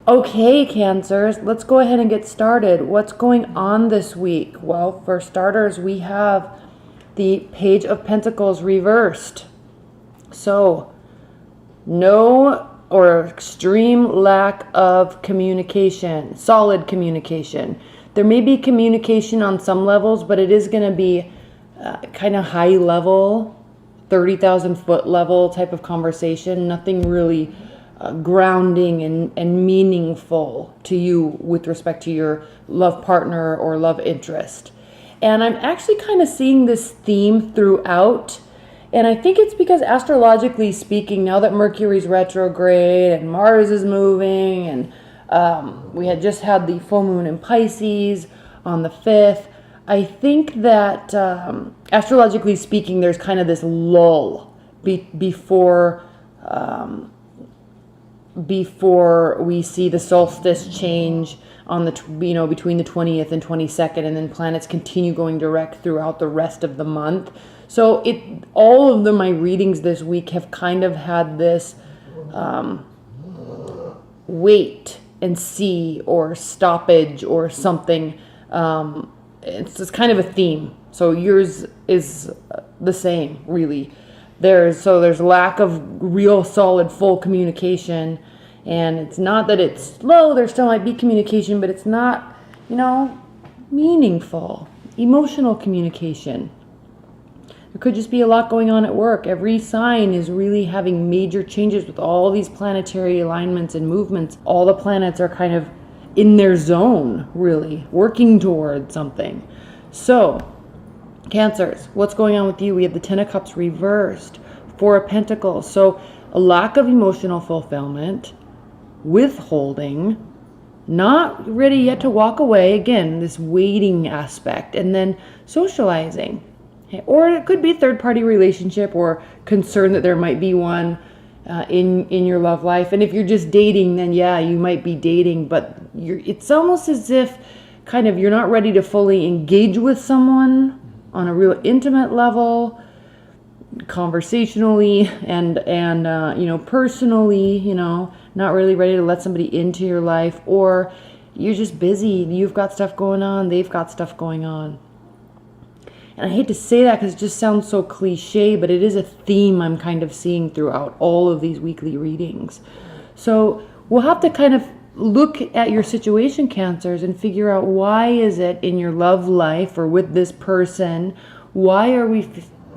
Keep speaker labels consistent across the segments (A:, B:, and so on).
A: Okay, Cancers, let's go ahead and get started. What's going on this week? Well, for starters, we have the Page of Pentacles reversed. So, no or extreme lack of communication, solid communication. There may be communication on some levels, but it is going to be kind of high level, 30,000 foot level type of conversation. Nothing really grounding and meaningful to you with respect to your love partner or love interest. And I'm actually kind of seeing this theme throughout. And I think it's because astrologically speaking, now that Mercury's retrograde and Mars is moving, and we had just had the full moon in Pisces on the 5th, I think that astrologically speaking, there's kind of this lull before we see the solstice change on the between the 20th and 22nd, and then planets continue going direct throughout the rest of the month. So all of my readings this week have kind of had this wait and see or stoppage or something. It's just kind of a theme. So yours is the same, really. There's lack of real solid full communication, and it's not that it's slow. There still might be communication, but it's not, meaningful, emotional communication. There could just be a lot going on at work. Every sign is really having major changes with all these planetary alignments and movements. All the planets are kind of in their zone, really, working towards something. So, Cancers, what's going on with you? We have the Ten of Cups reversed, Four of Pentacles. So, a lack of emotional fulfillment, withholding, not ready yet to walk away. Again, this waiting aspect, and then socializing. Okay. Or it could be third-party relationship or concern that there might be one in your love life. And if you're just dating, then yeah, you might be dating, but it's almost as if kind of you're not ready to fully engage with someone on a real intimate level, conversationally and personally, not really ready to let somebody into your life, or you're just busy, you've got stuff going on, they've got stuff going on. And I hate to say that because it just sounds so cliche, but it is a theme I'm kind of seeing throughout all of these weekly readings. So we'll have to kind of look at your situation, Cancers, and figure out why is it in your love life or with this person, why are we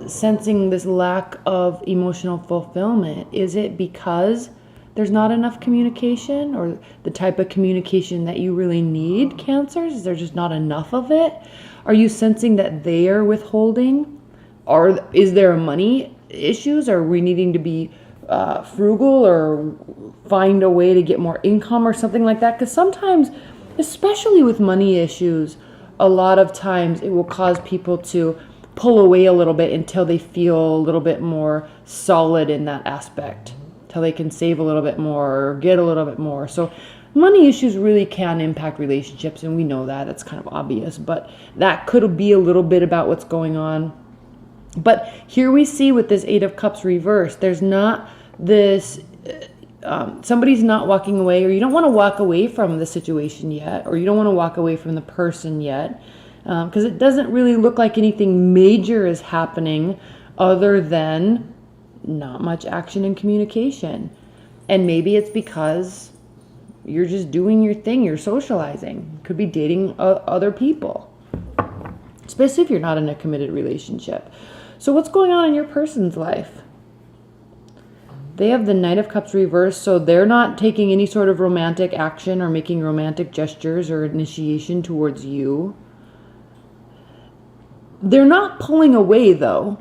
A: sensing this lack of emotional fulfillment? Is it because there's not enough communication, or the type of communication that you really need, Cancers? Is there just not enough of it? Are you sensing that they are withholding? Or is there money issues? Are we needing to be frugal or find a way to get more income or something like that? Because sometimes, especially with money issues, a lot of times it will cause people to pull away a little bit until they feel a little bit more solid in that aspect, till they can save a little bit more or get a little bit more. So money issues really can impact relationships, and we know that. It's kind of obvious, but that could be a little bit about what's going on. But here we see with this Eight of Cups reversed, there's not this, somebody's not walking away, or you don't want to walk away from the situation yet, or you don't want to walk away from the person yet, because it doesn't really look like anything major is happening other than not much action and communication. And maybe it's because you're just doing your thing, you're socializing. Could be dating other people, especially if you're not in a committed relationship. So what's going on in your person's life? They have the Knight of Cups reversed, so they're not taking any sort of romantic action or making romantic gestures or initiation towards you. They're not pulling away, though.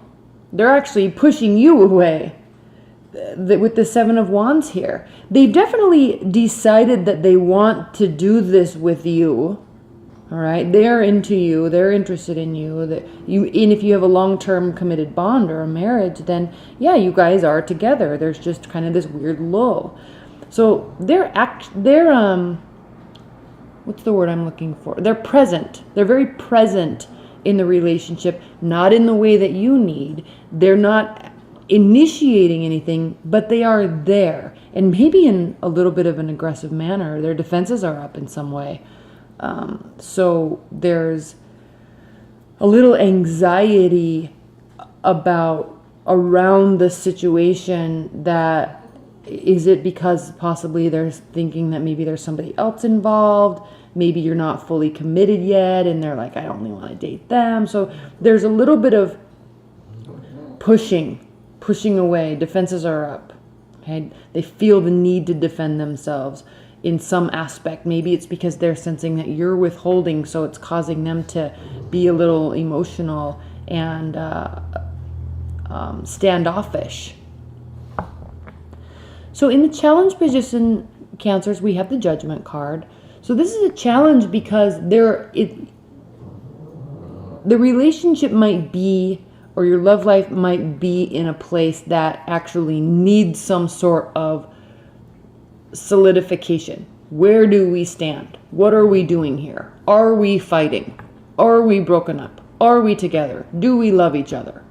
A: They're actually pushing you away with the Seven of Wands here. They've definitely decided that they want to do this with you. All right, they're into you, they're interested in you. And if you have a long-term committed bond or a marriage, then yeah, you guys are together. There's just kind of this weird lull. So they're what's the word I'm looking for? They're present. They're very present in the relationship, not in the way that you need. They're not initiating anything, but they are there. and maybe in a little bit of an aggressive manner. Their defenses are up in some way. So there's a little anxiety around the situation. That is it because possibly they're thinking that maybe there's somebody else involved. Maybe you're not fully committed yet, and they're like, I only want to date them. So there's a little bit of pushing away. Defenses are up. Okay, they feel the need to defend themselves in some aspect. Maybe it's because they're sensing that you're withholding, so it's causing them to be a little emotional and standoffish. So in the challenge position, Cancers, we have the Judgment card. So this is a challenge because the relationship might be, or your love life might be in a place that actually needs some sort of solidification. Where do we stand? What are we doing here? Are we fighting? Are we broken up? Are we together? Do we love each other?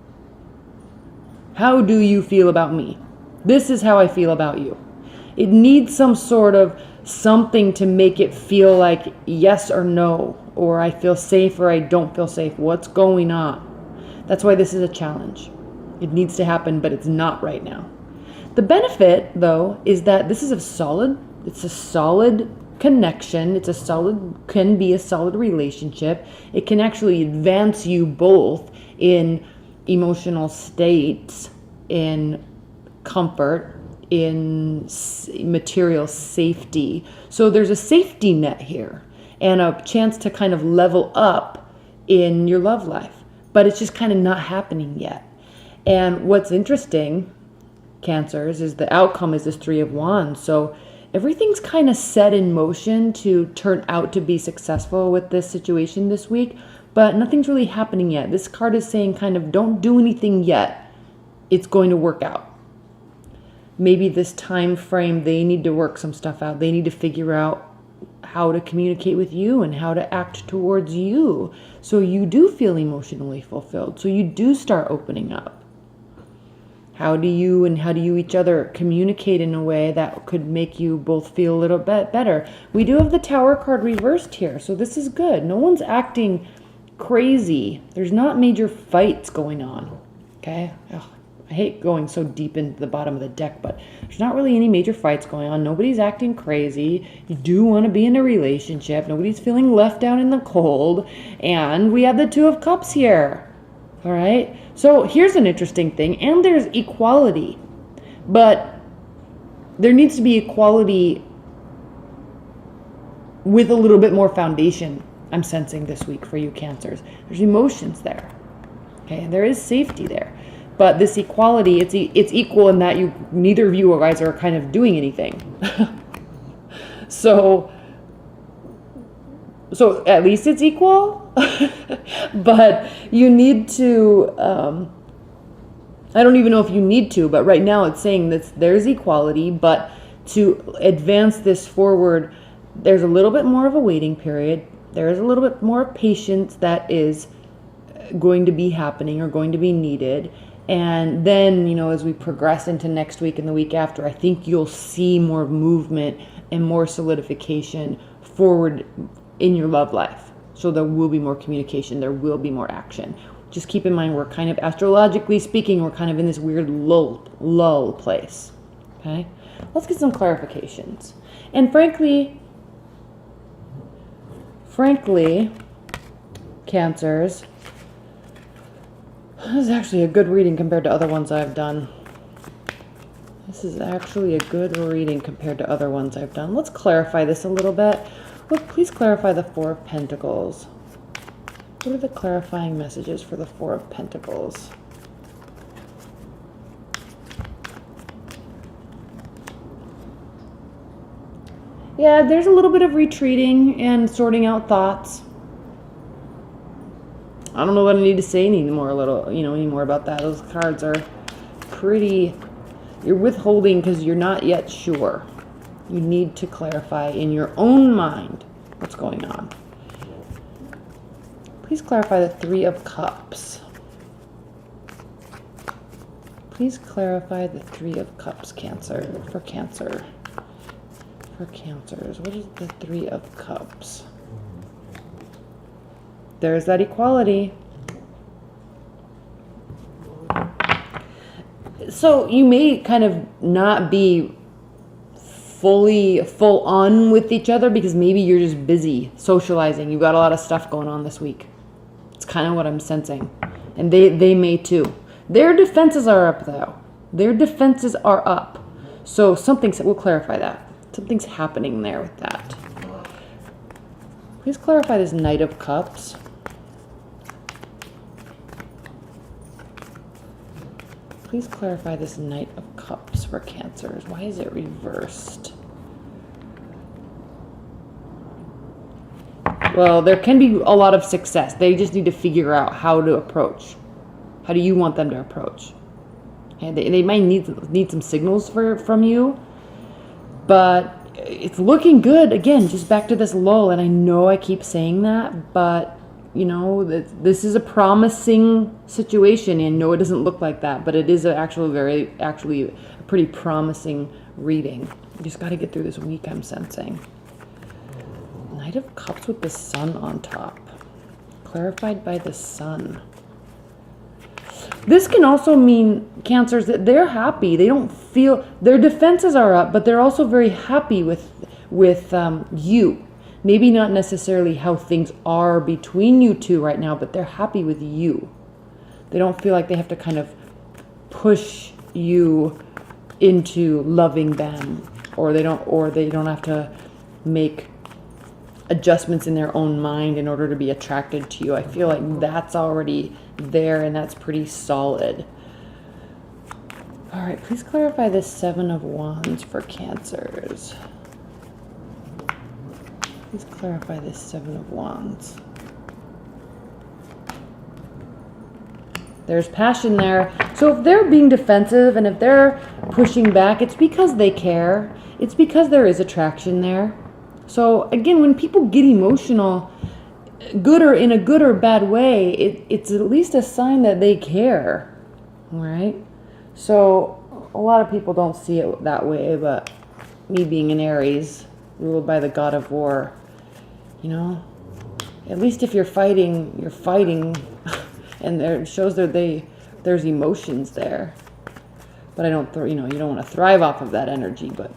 A: How do you feel about me? This is how I feel about you. It needs some sort of something to make it feel like yes or no, or I feel safe or I don't feel safe. What's going on? That's why this is a challenge. It needs to happen, but it's not right now. The benefit, though, is that this is a solid connection. Can be a solid relationship. It can actually advance you both in emotional states, in comfort, in material safety. So there's a safety net here and a chance to kind of level up in your love life, but it's just kind of not happening yet. And what's interesting, Cancers, is the outcome is this Three of Wands. So everything's kind of set in motion to turn out to be successful with this situation this week, but nothing's really happening yet. This card is saying kind of don't do anything yet. It's going to work out. Maybe this time frame, they need to work some stuff out. They need to figure out how to communicate with you and how to act towards you so you do feel emotionally fulfilled, so you do start opening up. How do you each other communicate in a way that could make you both feel a little bit better? We do have the Tower card reversed here, so this is good. No one's acting crazy. There's not major fights going on, okay? Ugh. I hate going so deep into the bottom of the deck, but there's not really any major fights going on. Nobody's acting crazy. You do want to be in a relationship. Nobody's feeling left out in the cold. And we have the Two of Cups here. All right? So here's an interesting thing. And there's equality. But there needs to be equality with a little bit more foundation, I'm sensing this week for you, Cancers. There's emotions there. Okay? And there is safety there. But this equality, it's equal in that neither of you guys are kind of doing anything. So at least it's equal. But you need to, I don't even know if you need to, but right now it's saying that there's equality, but to advance this forward, there's a little bit more of a waiting period. There's a little bit more patience that is going to be happening or going to be needed. And then, as we progress into next week and the week after, I think you'll see more movement and more solidification forward in your love life. So there will be more communication. There will be more action. Just keep in mind, we're kind of, astrologically speaking, we're kind of in this weird lull place. Okay? Let's get some clarifications. And frankly, Cancers, this is actually a good reading compared to other ones I've done. This is actually a good reading compared to other ones I've done. Let's clarify this a little bit. Please clarify the Four of Pentacles. What are the clarifying messages for the Four of Pentacles? Yeah, there's a little bit of retreating and sorting out thoughts. I don't know what I need to say anymore about that. Those cards are pretty, you're withholding because you're not yet sure. You need to clarify in your own mind what's going on. Please clarify the Three of Cups. Please clarify the Three of Cups, Cancer, for Cancer. For Cancers, what is the Three of Cups? There's that equality. So you may kind of not be full on with each other because maybe you're just busy socializing. You've got a lot of stuff going on this week. It's kind of what I'm sensing. And they may too. Their defenses are up though. Their defenses are up. So we'll clarify that. Something's happening there with that. Please clarify this Knight of Cups. Please clarify this Knight of Cups for Cancers. Why is it reversed? Well, there can be a lot of success. They just need to figure out how to approach. How do you want them to approach? And they might need some signals from you. But it's looking good. Again, just back to this lull. And I know I keep saying that, but you know, this is a promising situation, and no, it doesn't look like that, but it is actually a pretty promising reading. You just got to get through this week, I'm sensing. Knight of Cups with the Sun on top. Clarified by the Sun. This can also mean, Cancers, that they're happy. They don't feel, their defenses are up, but they're also very happy with you. Maybe not necessarily how things are between you two right now, but they're happy with you. They don't feel like they have to kind of push you into loving them, or they don't have to make adjustments in their own mind in order to be attracted to you. I feel like that's already there, and that's pretty solid. All right, please clarify this Seven of Wands for Cancers. Please clarify this Seven of Wands. There's passion there. So if they're being defensive and if they're pushing back, it's because they care. It's because there is attraction there. So again, when people get emotional, in a good or bad way, it's at least a sign that they care. All right? So a lot of people don't see it that way, but me being an Aries, ruled by the god of war, you know, at least if you're fighting, and it shows that there's emotions there. But I don't, you don't want to thrive off of that energy. But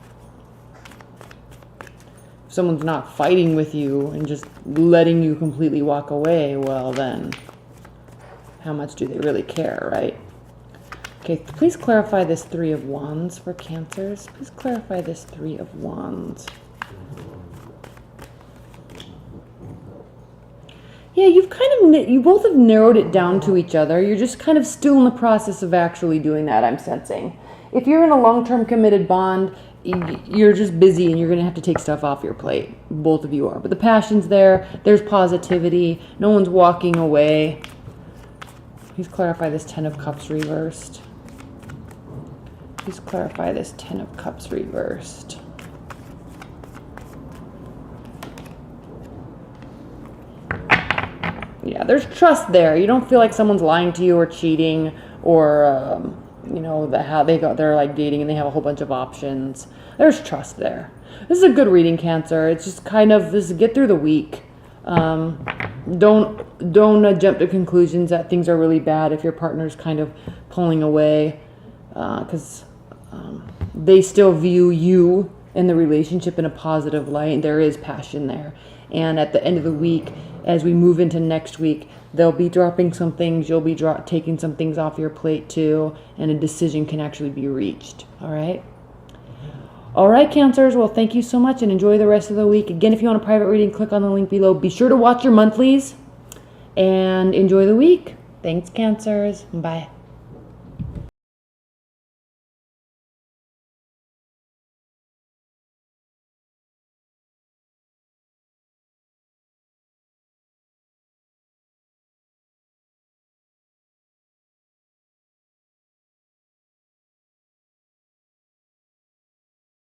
A: if someone's not fighting with you and just letting you completely walk away, well then, how much do they really care, right? Okay, please clarify this Three of Wands for Cancers. Please clarify this Three of Wands. Yeah, you both have narrowed it down to each other. You're just kind of still in the process of actually doing that, I'm sensing. If you're in a long-term committed bond, you're just busy and you're going to have to take stuff off your plate. Both of you are. But the passion's there. There's positivity. No one's walking away. Please clarify this Ten of Cups reversed. Please clarify this Ten of Cups reversed. Yeah, there's trust there. You don't feel like someone's lying to you or cheating, or they're like dating and they have a whole bunch of options. There's trust there. This is a good reading, Cancer. It's just kind of get through the week. Don't jump to conclusions that things are really bad if your partner's kind of pulling away, because they still view you and the relationship in a positive light. There is passion there. And at the end of the week, as we move into next week, they'll be dropping some things. You'll be taking some things off your plate too. And a decision can actually be reached. All right? All right, Cancers. Well, thank you so much and enjoy the rest of the week. Again, if you want a private reading, click on the link below. Be sure to watch your monthlies and enjoy the week. Thanks, Cancers. Bye.